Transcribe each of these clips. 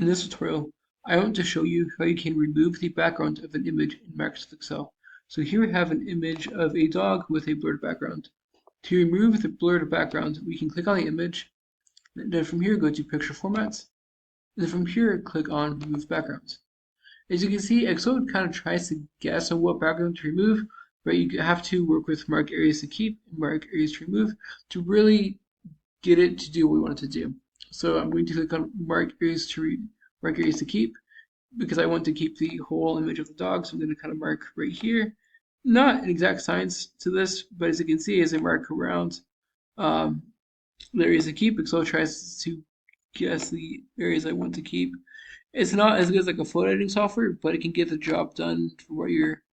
In this tutorial, I want to show you how you can remove the background of an image in Microsoft Excel. So here we have an image of a dog with a blurred background. To remove the blurred background, we can click on the image, and then from here go to Picture Formats, and then from here click on Remove Backgrounds. As you can see, Excel kind of tries to guess on what background to remove, but you have to work with mark areas to keep and mark areas to remove to really get it to do what we want it to do. So I'm going to click on mark areas to keep because I want to keep the whole image of the dog. So I'm going to kind of mark right here. Not an exact science to this, but as you can see, as I mark around um, the areas to keep, Excel tries to guess the areas I want to keep. It's not as good as like a photo editing software, but it can get the job done for what you're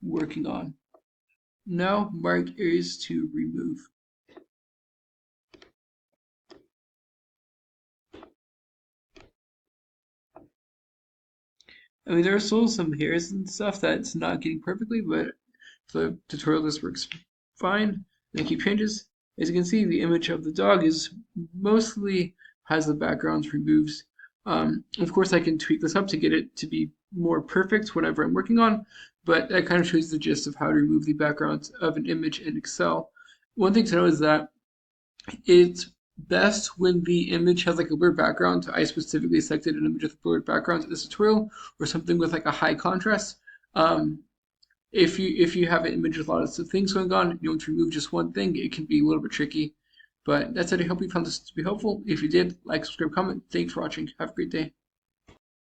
working on. Now mark areas to remove. I mean, there are still some hairs and stuff that's not getting perfectly, but for the tutorial this works fine. And keep changes. As you can see, the image of the dog is mostly has the backgrounds removed. Of course, I can tweak this up to get it to be more perfect, whatever I'm working on, but that kind of shows the gist of how to remove the background of an image in Excel. One thing to know is that it's best when the image has like a blurred background. I specifically selected an image with a blurred background in this tutorial, or something with like a high contrast. Um, if you have an image with a lot of things going on, and you want to remove just one thing, it can be a little bit tricky. But that's it. I hope you found this to be helpful. If you did, like, subscribe, comment. Thanks for watching. Have a great day.